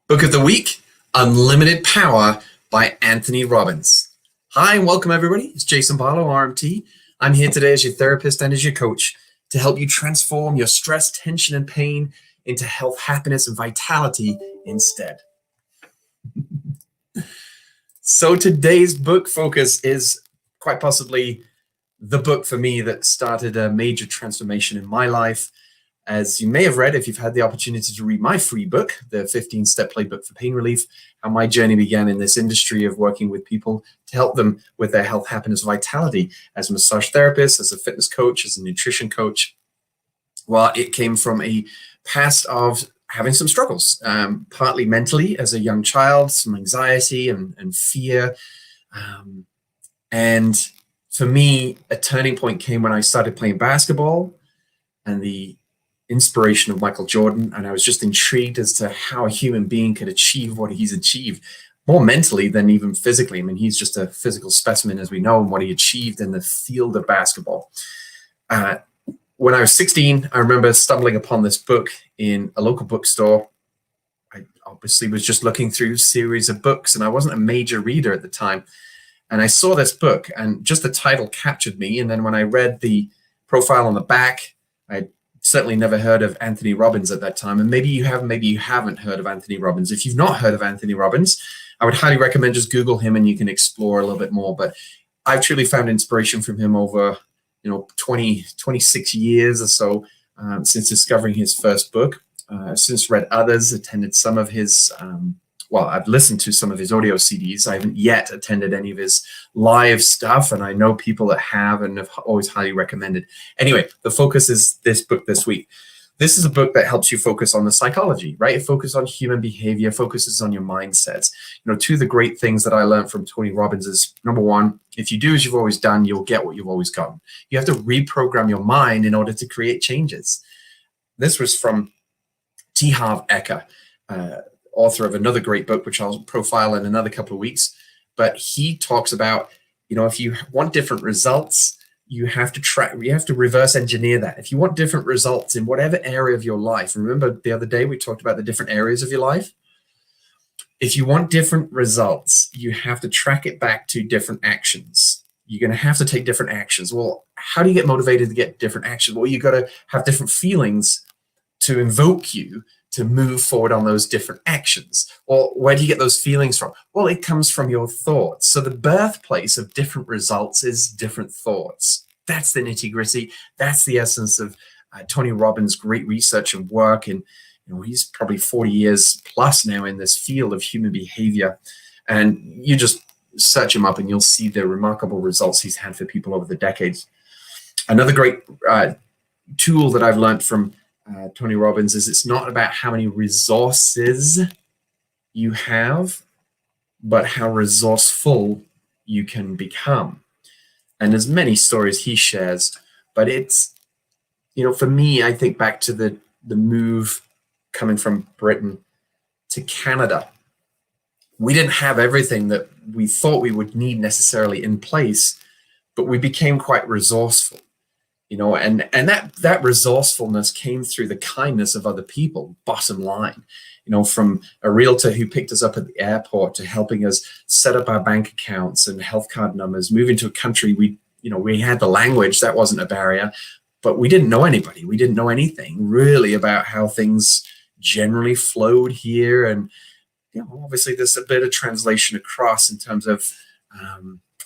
Book of the Week, Unlimited Power by Anthony Robbins. Hi, and welcome everybody. It's Jason Barlow, RMT. I'm here today as your therapist and as your coach to help you transform your stress, tension, and pain into health, happiness, and vitality instead. So today's book focus is quite possibly the book for me that started a major transformation in my life. As you may have read, if you've had the opportunity to read my free book, the 15-Step Playbook for Pain Relief, how my journey began in this industry of working with people to help them with their health, happiness, vitality as a massage therapist, as a fitness coach, as a nutrition coach. Well, it came from a past of having some struggles, partly mentally as a young child, some anxiety and fear. And for me, a turning point came when I started playing basketball and the inspiration of Michael Jordan, and I was just intrigued as to how a human being could achieve what he's achieved, more mentally than even physically. I mean, he's just a physical specimen, as we know, and what he achieved in the field of basketball. When I was 16, I remember stumbling upon this book in a local bookstore. I obviously was just looking through a series of books, and I wasn't a major reader at the time. And I saw this book, and just the title captured me. And then when I read the profile on the back, I certainly never heard of Anthony Robbins at that time. And maybe you have, maybe you haven't heard of Anthony Robbins. If you've not heard of Anthony Robbins, I would highly recommend just Google him and you can explore a little bit more. But I've truly found inspiration from him over, 26 years or so since discovering his first book. I've since read others, attended some of his, I've listened to some of his audio CDs. I haven't yet attended any of his live stuff, and I know people that have and have always highly recommended. Anyway, the focus is this book this week. This is a book that helps you focus on the psychology, right? It focuses on human behavior, focuses on your mindsets. Two of the great things that I learned from Tony Robbins is, number one, if you do as you've always done, you'll get what you've always gotten. You have to reprogram your mind in order to create changes. This was from T. Harv Eker, author of another great book, which I'll profile in another couple of weeks. But he talks about, if you want different results, you have to reverse engineer that. If you want different results in whatever area of your life, remember the other day we talked about the different areas of your life. If you want different results, you have to track it back to different actions. You're going to have to take different actions. Well, how do you get motivated to get different actions? Well, you got to have different feelings to invoke you to move forward on those different actions. Well, where do you get those feelings from? Well, it comes from your thoughts. So the birthplace of different results is different thoughts. That's the nitty-gritty. That's the essence of Tony Robbins' great research and work. And he's probably 40 years plus now in this field of human behavior. And you just search him up and you'll see the remarkable results he's had for people over the decades. Another great tool that I've learned from Tony Robbins is it's not about how many resources you have, but how resourceful you can become. And there's many stories he shares, but it's, for me, I think back to the move coming from Britain to Canada. We didn't have everything that we thought we would need necessarily in place, but we became quite resourceful. And that resourcefulness came through the kindness of other people, bottom line, from a realtor who picked us up at the airport to helping us set up our bank accounts and health card numbers, moving to a country we had the language, that wasn't a barrier, but we didn't know anybody. We didn't know anything really about how things generally flowed here. And, obviously there's a bit of translation across in terms of,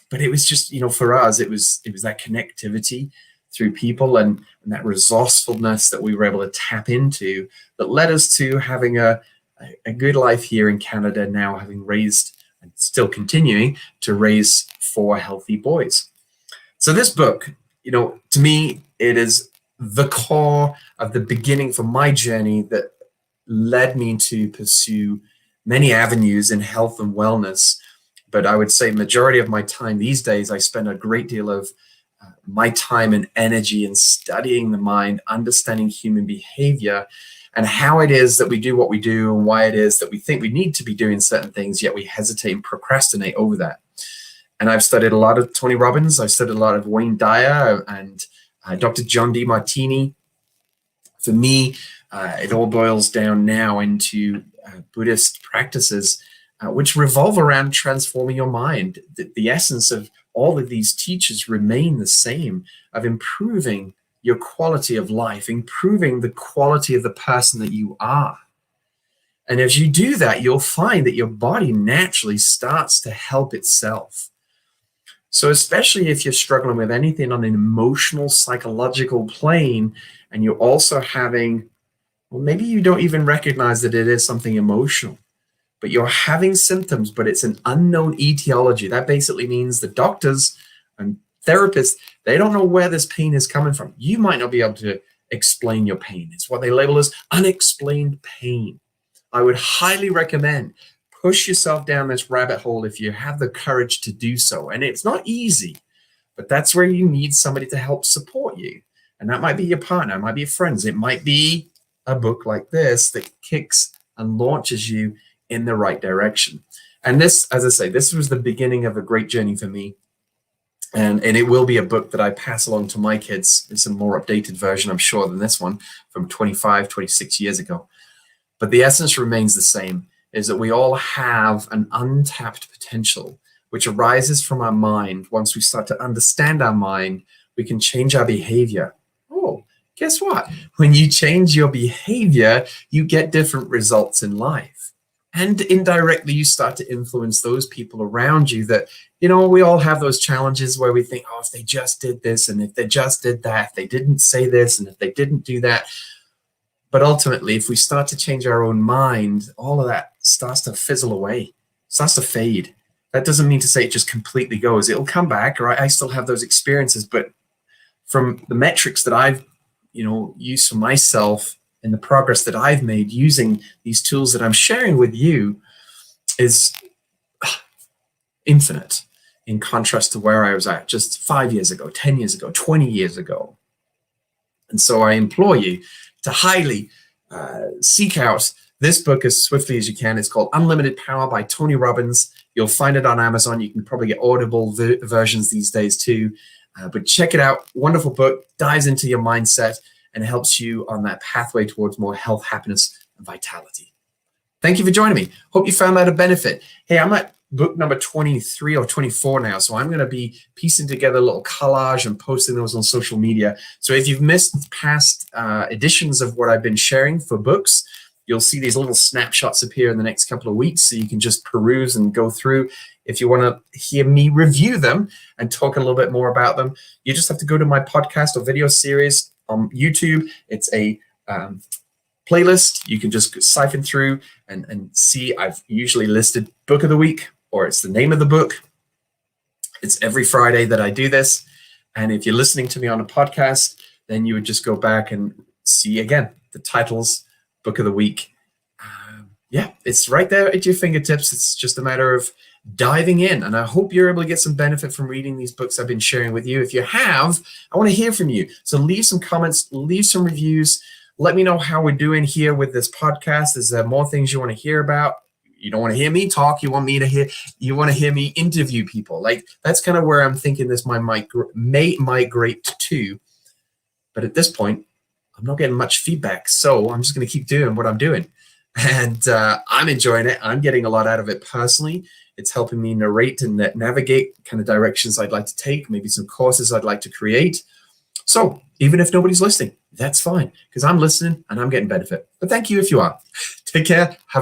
but it was just, for us, it was that connectivity through people and that resourcefulness that we were able to tap into that led us to having a good life here in Canada now, having raised and still continuing to raise 4 healthy boys. So this book, to me, it is the core of the beginning for my journey that led me to pursue many avenues in health and wellness. But I would say majority of my time these days, I spend a great deal of my time and energy in studying the mind, understanding human behavior, and how it is that we do what we do and why it is that we think we need to be doing certain things, yet we hesitate and procrastinate over that. And I've studied a lot of Tony Robbins. I've studied a lot of Wayne Dyer and Dr. John D. Martini. For me, it all boils down now into Buddhist practices, which revolve around transforming your mind. The essence of all of these teachers remain the same, of improving your quality of life, improving the quality of the person that you are. And as you do that, you'll find that your body naturally starts to help itself. So especially if you're struggling with anything on an emotional, psychological plane, and you're also having, well, maybe you don't even recognize that it is something emotional, but you're having symptoms, but it's an unknown etiology. That basically means the doctors and therapists, they don't know where this pain is coming from. You might not be able to explain your pain. It's what they label as unexplained pain. I would highly recommend push yourself down this rabbit hole if you have the courage to do so. And it's not easy, but that's where you need somebody to help support you. And that might be your partner, it might be your friends, it might be a book like this that kicks and launches you in the right direction. And this, as I say, this was the beginning of a great journey for me. And it will be a book that I pass along to my kids. It's a more updated version, I'm sure, than this one from 25, 26 years ago. But the essence remains the same, is that we all have an untapped potential which arises from our mind. Once we start to understand our mind, we can change our behavior. Oh, guess what? When you change your behavior, you get different results in life. And indirectly, you start to influence those people around you that, you know, we all have those challenges where we think, oh, if they just did this, and if they just did that, if they didn't say this, and if they didn't do that. But ultimately, if we start to change our own mind, all of that starts to fizzle away, starts to fade. That doesn't mean to say it just completely goes. It'll come back, right? I still have those experiences, but from the metrics that I've, used for myself and the progress that I've made using these tools that I'm sharing with you is infinite in contrast to where I was at just 5 years ago, 10 years ago, 20 years ago. And so I implore you to highly seek out this book as swiftly as you can. It's called Unlimited Power by Tony Robbins. You'll find it on Amazon. You can probably get Audible versions these days too. But check it out. Wonderful book, dives into your mindset and helps you on that pathway towards more health, happiness, and vitality. Thank you for joining me. Hope you found that a benefit. Hey, I'm at book number 23 or 24 now, so I'm going to be piecing together a little collage and posting those on social media. So if you've missed past editions of what I've been sharing for books, you'll see these little snapshots appear in the next couple of weeks, so you can just peruse and go through. If you want to hear me review them and talk a little bit more about them, you just have to go to my podcast or video series on YouTube. It's a playlist. You can just siphon through and see I've usually listed book of the week, or it's the name of the book. It's every Friday that I do this. And if you're listening to me on a podcast, then you would just go back and see again the titles, book of the week. It's right there at your fingertips. It's just a matter of diving in. And I hope you're able to get some benefit from reading these books I've been sharing with you. If you have, I want to hear from you. So leave some comments, leave some reviews. Let me know how we're doing here with this podcast. Is there more things you want to hear about? You don't want to hear me talk. You want to hear me interview people. Like, that's kind of where I'm thinking this may migrate to. But at this point, I'm not getting much feedback. So I'm just going to keep doing what I'm doing. And I'm enjoying it. I'm getting a lot out of it personally. It's helping me narrate and navigate kind of directions I'd like to take, maybe some courses I'd like to create. So even if nobody's listening, that's fine, because I'm listening and I'm getting benefit. But thank you if you are. Take care. Have a